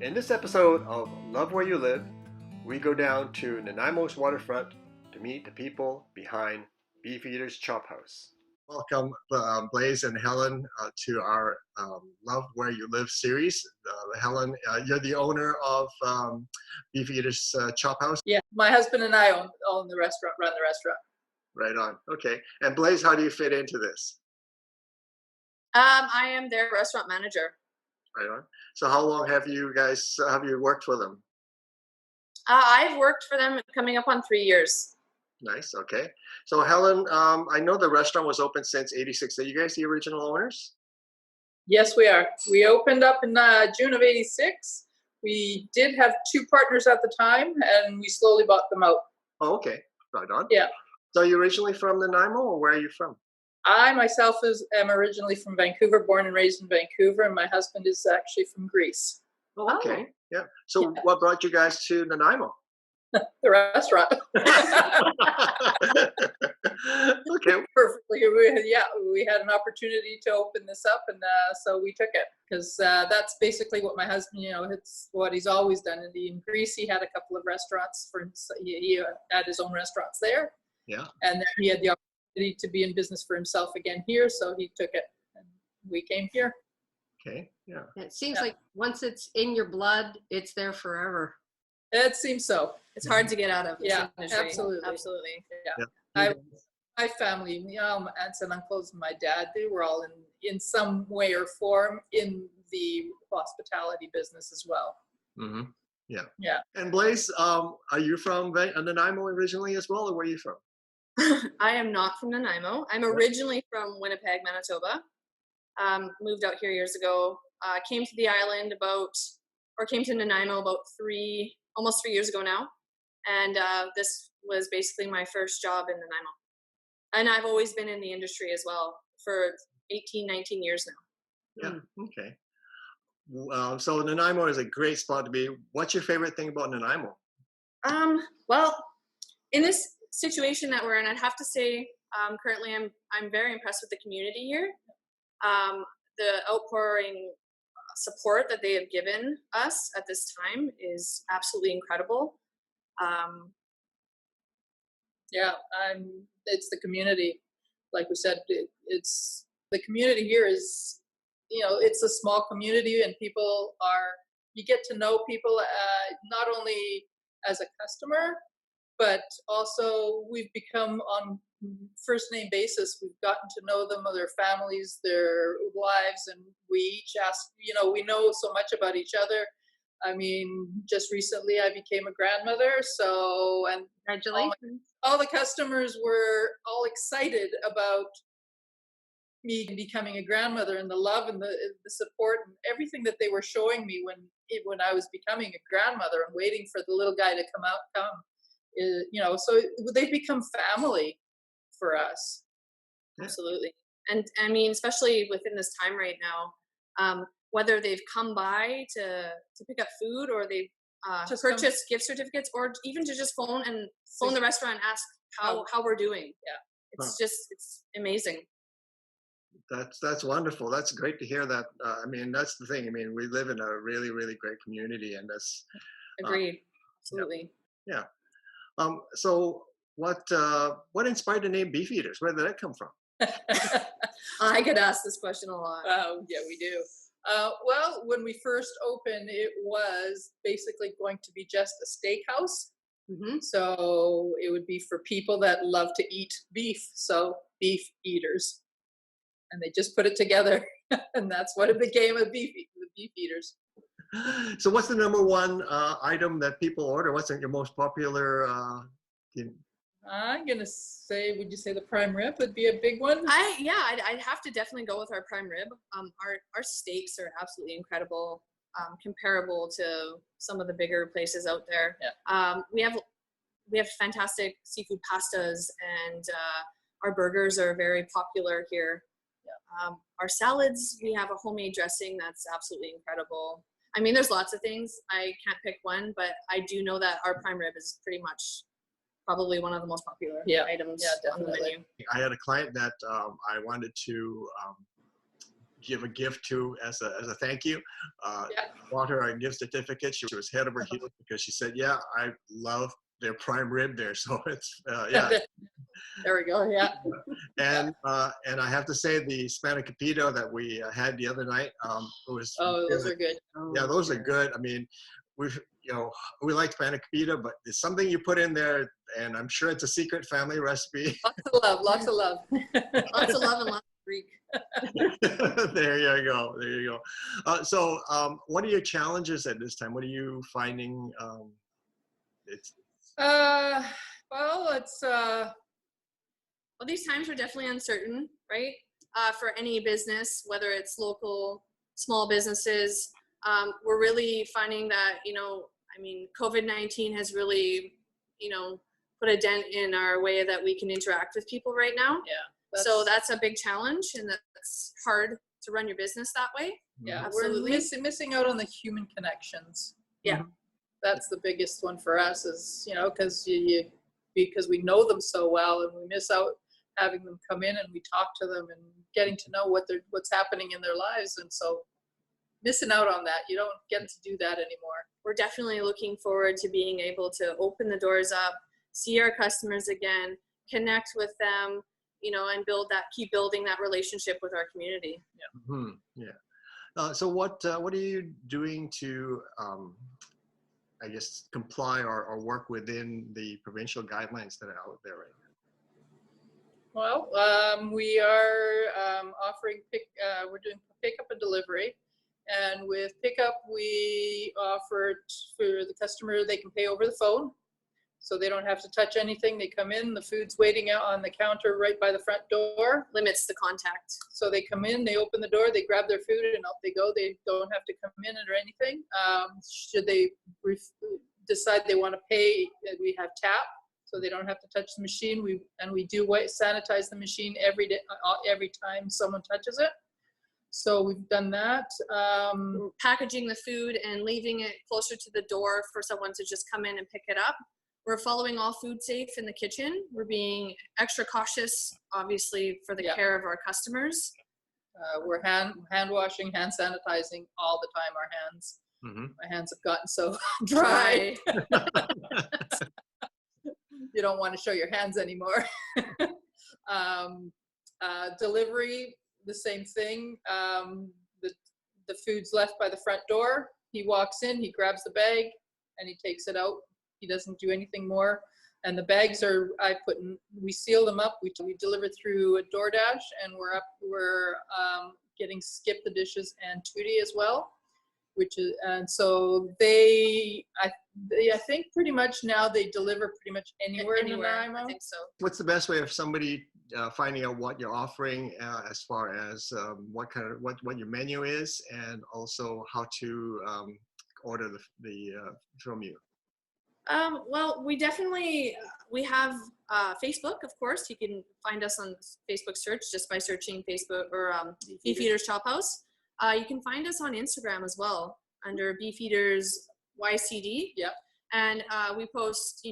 In this episode of Love Where You Live, we go down to Nanaimo's waterfront to meet the people behind Beefeaters Chop House. Welcome, Blaize and Helen, to our Love Where You Live series. Helen, you're the owner of Beefeaters Chop House. Yeah, my husband and I own the restaurant, run the restaurant. Right on. Okay. And Blaize, how do you fit into this? I am their restaurant manager. Right on. So how long have you worked for them? I've worked for them coming up on 3 years. Nice. Okay. So Helen, I know the restaurant was open since '86. Are you guys the original owners? Yes, we are. We opened up in June of '86. We did have 2 partners at the time, and we slowly bought them out. Oh, okay. Right on. Yeah. So are you originally from Nanaimo, or where are you from? I myself am originally from Vancouver, born and raised in Vancouver, and my husband is actually from Greece. Oh, okay. Yeah. So what brought you guys to Nanaimo? The restaurant. Okay. Perfectly. We had an opportunity to open this up, and so we took it because that's basically what my husband, it's what he's always done. In Greece, he had a couple of restaurants he had his own restaurants there. Yeah. And then he had the opportunity to be in business for himself again here, so he took it, and we came here. Okay. Yeah. It seems like once it's in your blood, it's there forever. It seems so. It's hard to get out of. Yeah, industry. absolutely. Absolutely. Yeah. My family, my aunts and uncles and my dad, they were all in some way or form in the hospitality business as well. Mm-hmm. Yeah. Yeah. And Blaize, are you from Nanaimo originally as well, or where are you from? I am not from Nanaimo. I'm originally from Winnipeg, Manitoba. Moved out here years ago. Came to the island came to Nanaimo about almost 3 years ago now. And this was basically my first job in Nanaimo. And I've always been in the industry as well for 18, 19 years now. Yeah. Okay. So Nanaimo is a great spot to be. What's your favorite thing about Nanaimo? Well, in this situation that we're in, I'd have to say currently I'm very impressed with the community here. The outpouring support that they have given us at this time is absolutely incredible. It's the community. Like we said, it's the community here is, it's a small community, and you get to know people not only as a customer, but also we've become on first name basis. We've gotten to know them, their families, their lives, and we each ask, we know so much about each other. I mean, just recently I became a grandmother, and Congratulations. all the customers were all excited about me becoming a grandmother, and the love and the support and everything that they were showing me when I was becoming a grandmother and waiting for the little guy to come. So they've become family for us. Absolutely. And I mean, especially within this time right now, whether they've come by to pick up food, or they've purchased gift certificates, or even to just phone the restaurant and ask how we're doing. Yeah. It's amazing. That's wonderful. That's great to hear that. I mean, that's the thing. I mean, we live in a really, really great community, and that's agreed. Absolutely. Yeah. So what inspired the name Beefeaters? Where did that come from? I get asked this question a lot. Yeah, we do. Well, when we first opened, it was basically going to be just a steakhouse. Mm-hmm. So it would be for people that love to eat beef. So beef eaters. And they just put it together. And that's what it became, the Beefeaters. So what's the number one item that people order? What's your most popular? I'm going to say, would you say the prime rib would be a big one? I'd have to definitely go with our prime rib. Our steaks are absolutely incredible, comparable to some of the bigger places out there. Yeah. We have fantastic seafood pastas, and our burgers are very popular here. Yeah. Our salads, we have a homemade dressing that's absolutely incredible. I mean, there's lots of things. I can't pick one, but I do know that our prime rib is pretty much probably one of the most popular items on the menu. I had a client that I wanted to give a gift to as a thank you. Yeah. Bought her a gift certificate. She was head over heels because she said, "Yeah, I love their prime rib there." So it's yeah. There we go. Yeah. And I have to say the spanakopita that we had the other night was Those are good. yeah, those are good. I mean, we like spanakopita, but it's something you put in there, and I'm sure it's a secret family recipe. Lots of love. Lots of love. Lots of love and lots of Greek. There you go. There you go. So, what are your challenges at this time? What are you finding? Well, it's Well, these times are definitely uncertain, right? For any business, whether it's local, small businesses, we're really finding that, COVID-19 has really, put a dent in our way that we can interact with people right now. yeah. So that's a big challenge, and that's hard to run your business that way. Yeah, Absolutely. we're missing out on the human connections. Yeah. That's the biggest one for us is, because we know them so well, and we miss out having them come in and we talk to them and getting to know what's happening in their lives. And so missing out on that, you don't get to do that anymore. We're definitely looking forward to being able to open the doors up, see our customers again, connect with them, and keep building that relationship with our community. Yeah. Mm-hmm. Yeah. So what are you doing to, I guess, comply or work within the provincial guidelines that are out there right now? Well, we are offering we're doing pickup and delivery. And with pickup, we offer for the customer, they can pay over the phone. So they don't have to touch anything. They come in, the food's waiting out on the counter right by the front door. Limits the contact. So they come in, they open the door, they grab their food, and off they go. They don't have to come in or anything. Should they decide they want to pay, we have tap, so they don't have to touch the machine. We do sanitize the machine every day, every time someone touches it. So we've done that. We're packaging the food and leaving it closer to the door for someone to just come in and pick it up. We're following all food safe in the kitchen. We're being extra cautious, obviously, for the care of our customers. We're hand washing, hand sanitizing all the time, our hands. Mm-hmm. My hands have gotten so dry. You don't want to show your hands anymore. Delivery, the same thing. The food's left by the front door. He walks in, he grabs the bag, and he takes it out. He doesn't do anything more. And the bags we seal them up. We deliver through a DoorDash, and we're getting Skip the Dishes and Tootie as well, and so I think pretty much now they deliver pretty much anywhere in Nanaimo. I think so. What's the best way of somebody finding out what you're offering as far as what your menu is, and also how to order the from you? Well, we have Facebook, of course. You can find us on Facebook search just by searching Facebook or Beefeaters Chop House. You can find us on Instagram as well under Beefeaters YCD. Yep. And we post,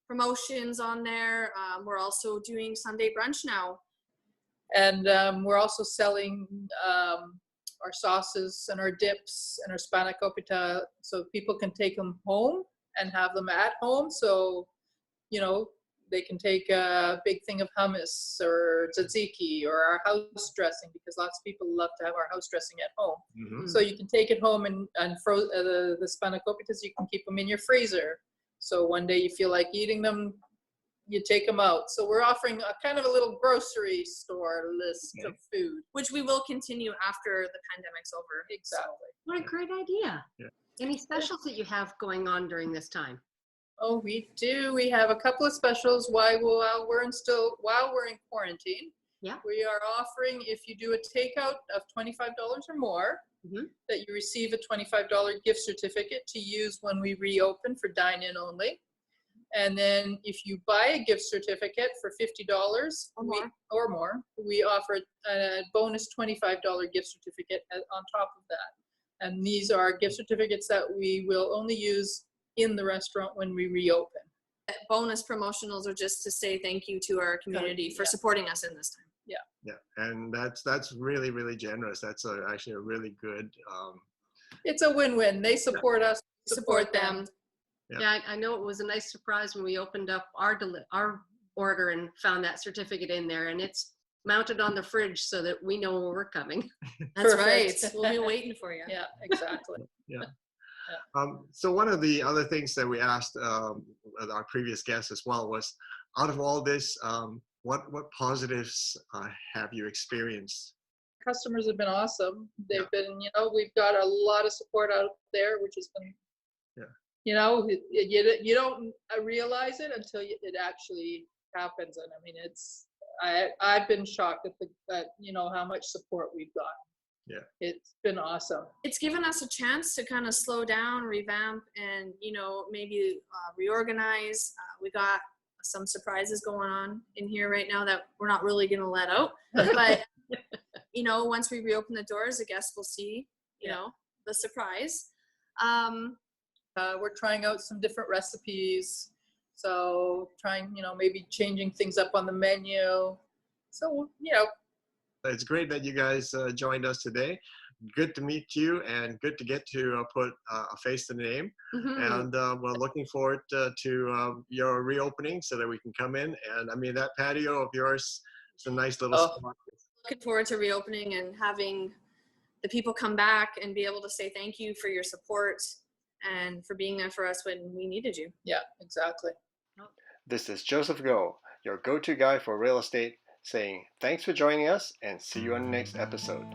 promotions on there. We're also doing Sunday brunch now. And we're also selling our sauces and our dips and our spanakopita, so people can take them home and have them at home. So, they can take a big thing of hummus or tzatziki or our house dressing, because lots of people love to have our house dressing at home. Mm-hmm. So you can take it home and the spanakopitas, you can keep them in your freezer. So one day you feel like eating them, you take them out. So we're offering a kind of a little grocery store list of food. Which we will continue after the pandemic's over. Exactly. What a great idea. Yeah. Any specials that you have going on during this time? Oh, we do. We have a couple of specials while we're in quarantine. Yeah. We are offering, if you do a takeout of $25 or more, mm-hmm. that you receive a $25 gift certificate to use when we reopen for dine-in only. And then if you buy a gift certificate for $50 or more, we offer a bonus $25 gift certificate on top of that. And these are gift certificates that we will only use in the restaurant when we reopen. Bonus promotionals are just to say thank you to our community for supporting us in this time. Yeah. Yeah, and that's really really generous. That's actually a really good. It's a win-win. They support us, Support them. Yeah. Yeah, I know it was a nice surprise when we opened up our order and found that certificate in there, and it's mounted on the fridge so that we know when we're coming. That's Perfect. right. We'll be waiting for you. Yeah, exactly. Yeah. So one of the other things that we asked our previous guests as well was, out of all this, what positives have you experienced? Customers have been awesome. They've Yeah. been, we've got a lot of support out there, which has been, Yeah. you don't realize it until it actually happens. And I mean, I've been shocked at how much support we've got. Yeah. It's been awesome. It's given us a chance to kind of slow down, revamp, and maybe reorganize. We got some surprises going on in here right now that we're not really going to let out. But once we reopen the doors, the guests will see, the surprise. We're trying out some different recipes. So trying, maybe changing things up on the menu. So, It's great that you guys joined us today. Good to meet you, and good to get to put a face to the name. Mm-hmm. And we're looking forward to your reopening so that we can come in. And I mean, that patio of yours is a nice little spot. Looking forward to reopening and having the people come back and be able to say thank you for your support and for being there for us when we needed you. Yeah, exactly. This is Joseph Go, your go-to guy for real estate, saying thanks for joining us and see you on the next episode.